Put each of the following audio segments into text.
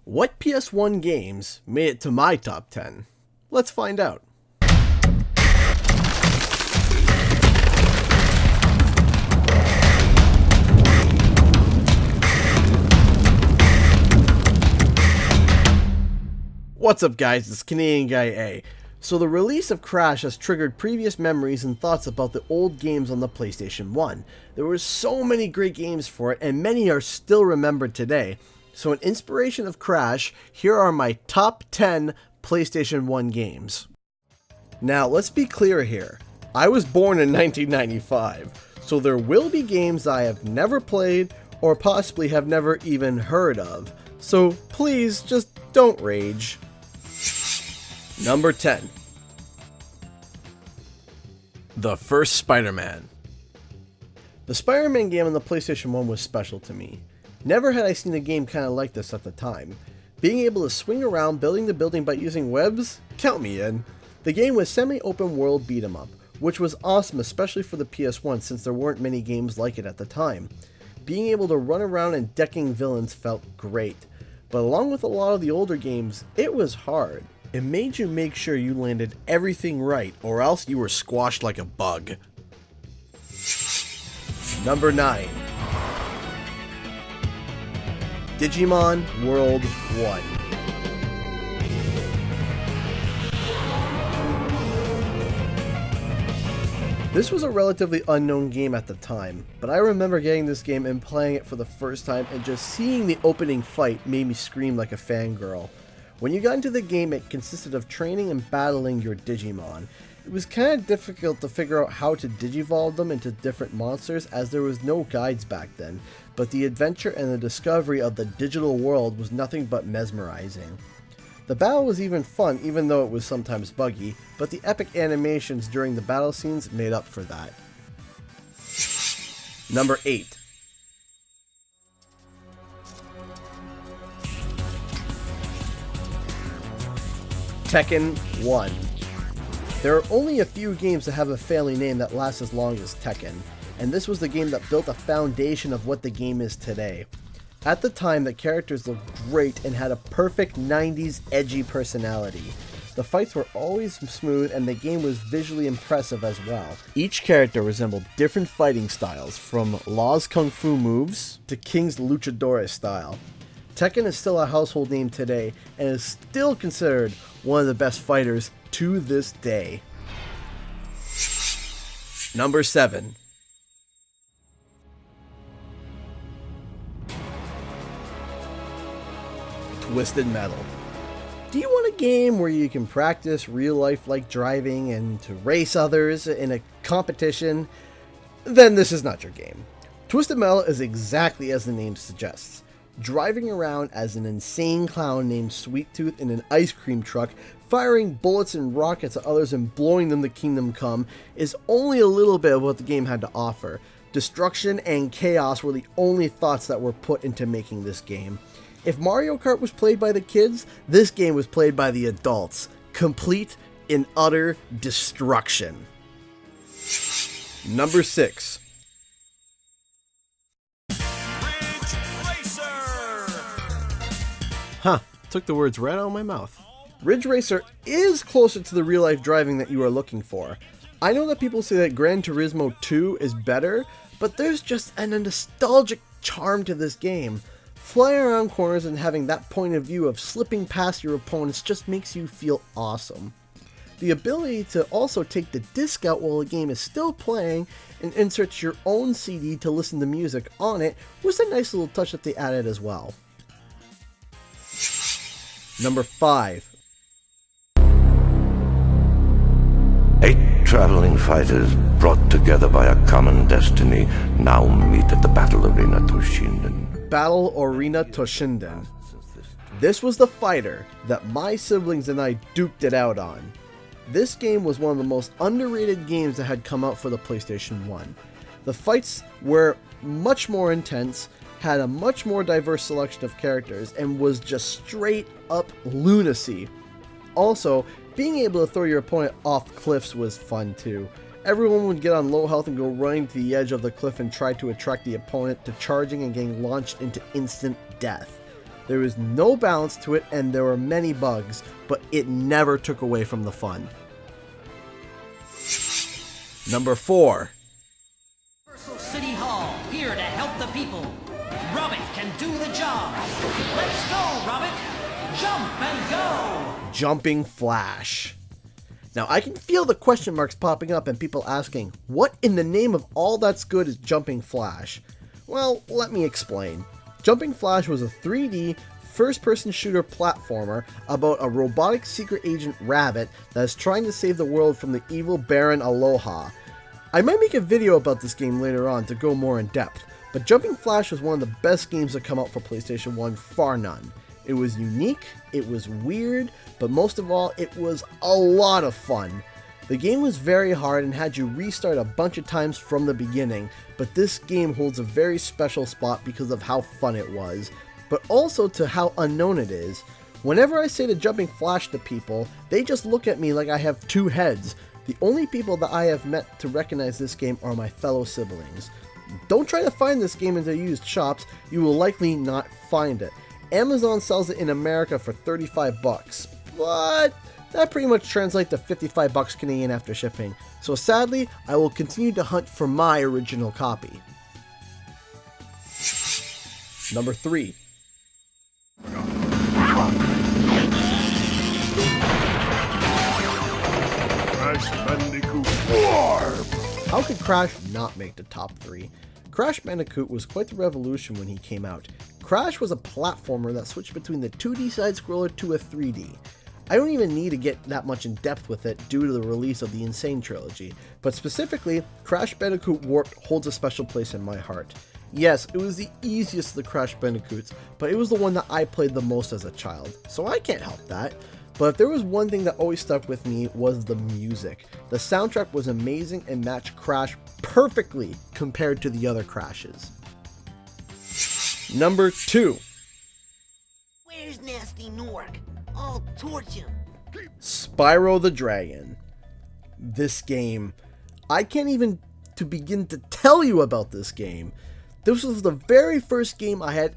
What PS1 games made it to my top 10? Let's find out. What's up guys, it's Canadian Guy A. So the release of Crash has triggered previous memories and thoughts about the old games on the PlayStation 1. There were so many great games for it and many are still remembered today. So in inspiration of Crash, here are my top 10 PlayStation 1 games. Now let's be clear here, I was born in 1995, so there will be games I have never played or possibly have never even heard of. So please just don't rage. Number 10. The first Spider-Man. The Spider-Man game on the PlayStation 1 was special to me. Never had I seen a game kinda like this at the time. Being able to swing around building the building by using webs? Count me in. The game was semi-open world beat 'em up, which was awesome especially for the PS1 since there weren't many games like it at the time. Being able to run around and decking villains felt great, but along with a lot of the older games, it was hard. It made you make sure you landed everything right or else you were squashed like a bug. Number 9. Digimon World 1. This was a relatively unknown game at the time, but I remember getting this game and playing it for the first time and just seeing the opening fight made me scream like a fangirl. When you got into the game, it consisted of training and battling your Digimon. It was kind of difficult to figure out how to digivolve them into different monsters as there was no guides back then, but the adventure and the discovery of the digital world was nothing but mesmerizing. The battle was even fun even though it was sometimes buggy, but the epic animations during the battle scenes made up for that. Number 8. Tekken 1. There are only a few games that have a family name that lasts as long as Tekken, and this was the game that built a foundation of what the game is today. At the time, the characters looked great and had a perfect 90s edgy personality. The fights were always smooth and the game was visually impressive as well. Each character resembled different fighting styles, from Law's Kung Fu moves to King's Luchadores style. Tekken is still a household name today and is still considered one of the best fighters to this day. Number 7. Twisted Metal. Do you want a game where you can practice real life like driving and to race others in a competition? Then this is not your game. Twisted Metal is exactly as the name suggests. Driving around as an insane clown named Sweet Tooth in an ice cream truck, firing bullets and rockets at others and blowing them to kingdom come is only a little bit of what the game had to offer. Destruction and chaos were the only thoughts that were put into making this game. If Mario Kart was played by the kids, this game was played by the adults, complete in utter destruction. Number 6. Huh, took the words right out of my mouth. Ridge Racer is closer to the real-life driving that you are looking for. I know that people say that Gran Turismo 2 is better, but there's just a nostalgic charm to this game. Flying around corners and having that point of view of slipping past your opponents just makes you feel awesome. The ability to also take the disc out while the game is still playing and insert your own CD to listen to music on it was a nice little touch that they added as well. Number 5. 8 traveling fighters brought together by a common destiny now meet at the Battle Arena Toshinden. Battle Arena Toshinden. This was the fighter that my siblings and I duked it out on. This game was one of the most underrated games that had come out for the PlayStation 1. The fights were much more intense, had a much more diverse selection of characters, and was just straight up lunacy. Also, being able to throw your opponent off cliffs was fun too. Everyone would get on low health and go running to the edge of the cliff and try to attract the opponent to charging and getting launched into instant death. There was no balance to it and there were many bugs, but it never took away from the fun. Number 4. City Hall, here to help the people. Robert can do the job. Let's go, Robert. Jump and go. Jumping Flash. Now I can feel the question marks popping up and people asking, what in the name of all that's good is Jumping Flash? Well, let me explain. Jumping Flash was a 3D first-person shooter platformer about a robotic secret agent Rabbit that is trying to save the world from the evil Baron Aloha. I might make a video about this game later on to go more in depth, but Jumping Flash was one of the best games to come out for PlayStation 1, bar none. It was unique, it was weird, but most of all, it was a lot of fun. The game was very hard and had you restart a bunch of times from the beginning, but this game holds a very special spot because of how fun it was, but also to how unknown it is. Whenever I say the Jumping Flash to people, they just look at me like I have two heads. The only people that I have met to recognize this game are my fellow siblings. Don't try to find this game in the used shops, you will likely not find it. Amazon sells it in America for $35, but that pretty much translates to $55 Canadian after shipping. So sadly, I will continue to hunt for my original copy. Number 3. Crash Bandicoot. How could Crash not make the top 3? Crash Bandicoot was quite the revolution when he came out. Crash was a platformer that switched between the 2D side-scroller to a 3D. I don't even need to get that much in depth with it due to the release of the Insane trilogy, but specifically, Crash Bandicoot Warped holds a special place in my heart. Yes, it was the easiest of the Crash Bandicoots, but it was the one that I played the most as a child, so I can't help that. But if there was one thing that always stuck with me was the music. The soundtrack was amazing and matched Crash perfectly compared to the other Crashes. Number 2. Where's Nasty Nork? I'll torch him. Spyro the Dragon. This game, I can't even begin to tell you about this game. This was the very first game I had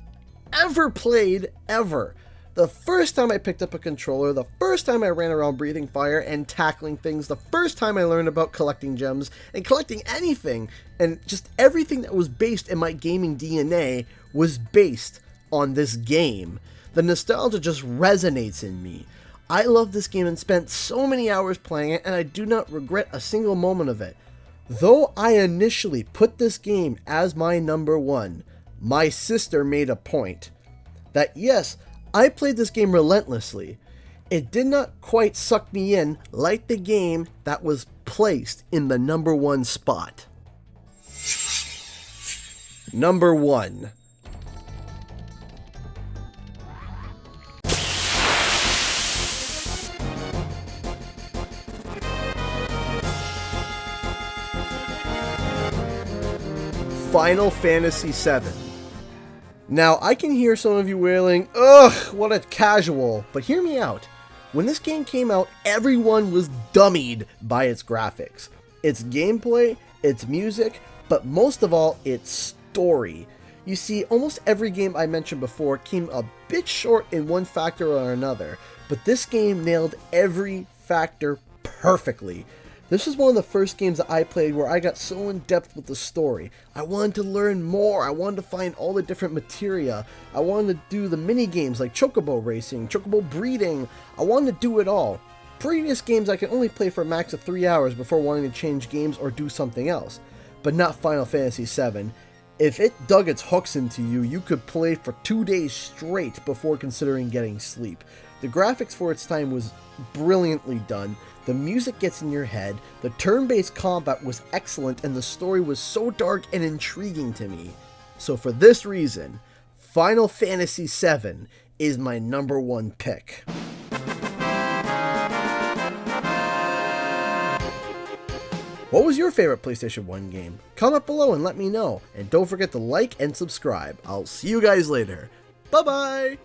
ever played, ever. The first time I picked up a controller, the first time I ran around breathing fire and tackling things, the first time I learned about collecting gems and collecting anything, and just everything that was based in my gaming DNA was based on this game. The nostalgia just resonates in me. I love this game and spent so many hours playing it, and I do not regret a single moment of it. Though I initially put this game as my number 1, my sister made a point that yes, I played this game relentlessly. It did not quite suck me in like the game that was placed in the number 1 spot. Number 1. Final Fantasy VII. Now, I can hear some of you wailing, ugh, what a casual, but hear me out. When this game came out, everyone was dummied by its graphics, its gameplay, its music, but most of all, its story. You see, almost every game I mentioned before came a bit short in one factor or another, but this game nailed every factor perfectly. This was one of the first games that I played where I got so in depth with the story. I wanted to learn more, I wanted to find all the different materia, I wanted to do the mini games like Chocobo racing, Chocobo breeding, I wanted to do it all. Previous games I could only play for a max of 3 hours before wanting to change games or do something else, but not Final Fantasy VII. If it dug its hooks into you, you could play for 2 days straight before considering getting sleep. The graphics for its time was brilliantly done, the music gets in your head, the turn-based combat was excellent, and the story was so dark and intriguing to me. So for this reason, Final Fantasy VII is my number 1 pick. What was your favorite PlayStation 1 game? Comment below and let me know, and don't forget to like and subscribe. I'll see you guys later. Bye-bye!